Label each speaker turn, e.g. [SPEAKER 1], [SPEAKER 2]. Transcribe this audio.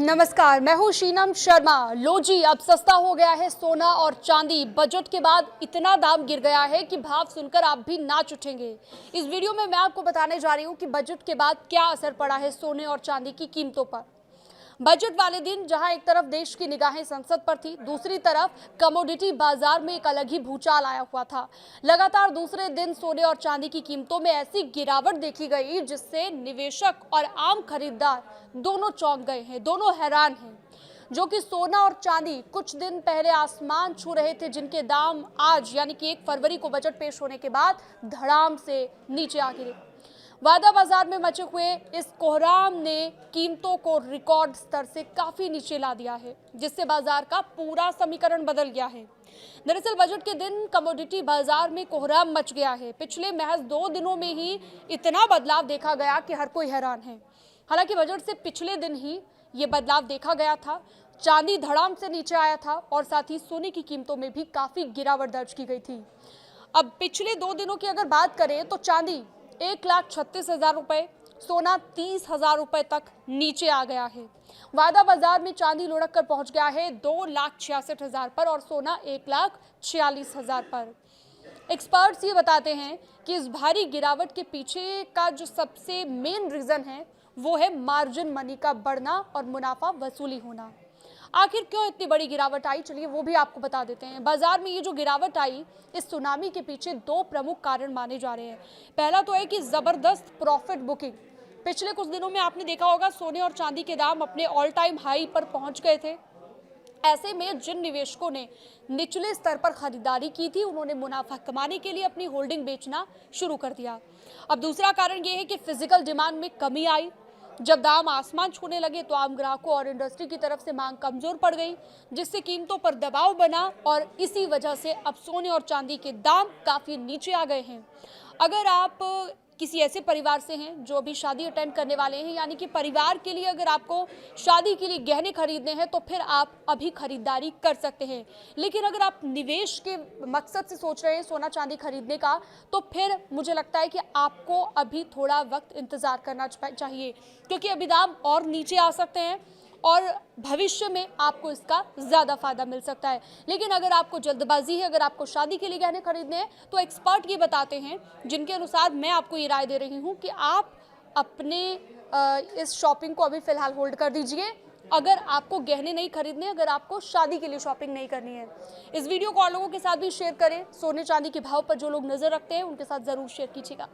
[SPEAKER 1] नमस्कार, मैं हूं शीनम शर्मा। लो जी, अब सस्ता हो गया है सोना और चांदी। बजट के बाद इतना दाम गिर गया है कि भाव सुनकर आप भी नाच उठेंगे। इस वीडियो में मैं आपको बताने जा रही हूं कि बजट के बाद क्या असर पड़ा है सोने और चांदी की कीमतों पर। बजट वाले दिन जहां एक तरफ देश की निगाहें संसद पर थी, दूसरी तरफ कमोडिटी बाजार में एक अलग ही भूचाल आया हुआ था। लगातार दूसरे दिन सोने और चांदी की कीमतों में ऐसी गिरावट देखी गई जिससे निवेशक और आम खरीदार दोनों चौंक गए हैं, दोनों हैरान हैं। जो कि सोना और चांदी कुछ दिन पहले आसमान छू रहे थे, जिनके दाम आज यानी कि 1 फरवरी को बजट पेश होने के बाद धड़ाम से नीचे आ गिरे। वादा बाजार में मचे हुए इस कोहराम ने कीमतों को रिकॉर्ड स्तर से काफी नीचे ला दिया है, जिससे बाजार का पूरा समीकरण बदल गया है। दरअसल बजट के दिन कमोडिटी बाजार में कोहराम मच गया है। पिछले महज 2 दिनों में ही इतना बदलाव देखा गया कि हर कोई हैरान है। हालांकि बजट से पिछले दिन ही ये बदलाव देखा गया था। चांदी धड़ाम से नीचे आया था और साथ ही सोने की कीमतों में भी काफी गिरावट दर्ज की गई थी। अब पिछले 2 दिनों की अगर बात करें तो चांदी 1,36,000 रुपए, सोना 30,000 रुपए तक नीचे आ गया है। वादा बाजार में चांदी लुढ़क कर पहुंच गया है 2,66,000 पर और सोना 1,46,000 पर। एक्सपर्ट्स ये बताते हैं कि इस भारी गिरावट के पीछे का जो सबसे मेन रीजन है वो है मार्जिन मनी का बढ़ना और मुनाफा वसूली होना। आखिर क्यों इतनी बड़ी गिरावट आई, चलिए वो भी आपको बता देते हैं। बाजार में ये जो गिरावट आई, इस सुनामी के पीछे 2 प्रमुख कारण माने जा रहे हैं। पहला तो है कि जबरदस्त प्रॉफिट बुकिंग। पिछले कुछ दिनों में आपने देखा होगा सोने और चांदी के दाम अपने ऑल टाइम हाई पर पहुंच गए थे। ऐसे में जिन निवेशकों ने निचले स्तर पर खरीदारी की थी, उन्होंने मुनाफा कमाने के लिए अपनी होल्डिंग बेचना शुरू कर दिया। अब दूसरा कारण यह है कि फिजिकल डिमांड में कमी आई। जब दाम आसमान छूने लगे तो आम ग्राहकों और इंडस्ट्री की तरफ से मांग कमजोर पड़ गई, जिससे कीमतों पर दबाव बना और इसी वजह से अब सोने और चांदी के दाम काफी नीचे आ गए हैं। अगर आप किसी ऐसे परिवार से हैं जो अभी शादी अटेंड करने वाले हैं, यानी कि परिवार के लिए अगर आपको शादी के लिए गहने खरीदने हैं तो फिर आप अभी खरीदारी कर सकते हैं। लेकिन अगर आप निवेश के मकसद से सोच रहे हैं सोना चांदी खरीदने का, तो फिर मुझे लगता है कि आपको अभी थोड़ा वक्त इंतजार करना चाहिए, क्योंकि अभी दाम और नीचे आ सकते हैं और भविष्य में आपको इसका ज़्यादा फायदा मिल सकता है। लेकिन अगर आपको जल्दबाजी है, अगर आपको शादी के लिए गहने खरीदने हैं, तो एक्सपर्ट ये बताते हैं, जिनके अनुसार मैं आपको ये राय दे रही हूँ कि आप अपने इस शॉपिंग को अभी फ़िलहाल होल्ड कर दीजिए। अगर आपको गहने नहीं खरीदने, अगर आपको शादी के लिए शॉपिंग नहीं करनी है। इस वीडियो को और लोगों के साथ भी शेयर करें। सोने चांदी के भाव पर जो लोग नज़र रखते हैं उनके साथ ज़रूर शेयर कीजिएगा।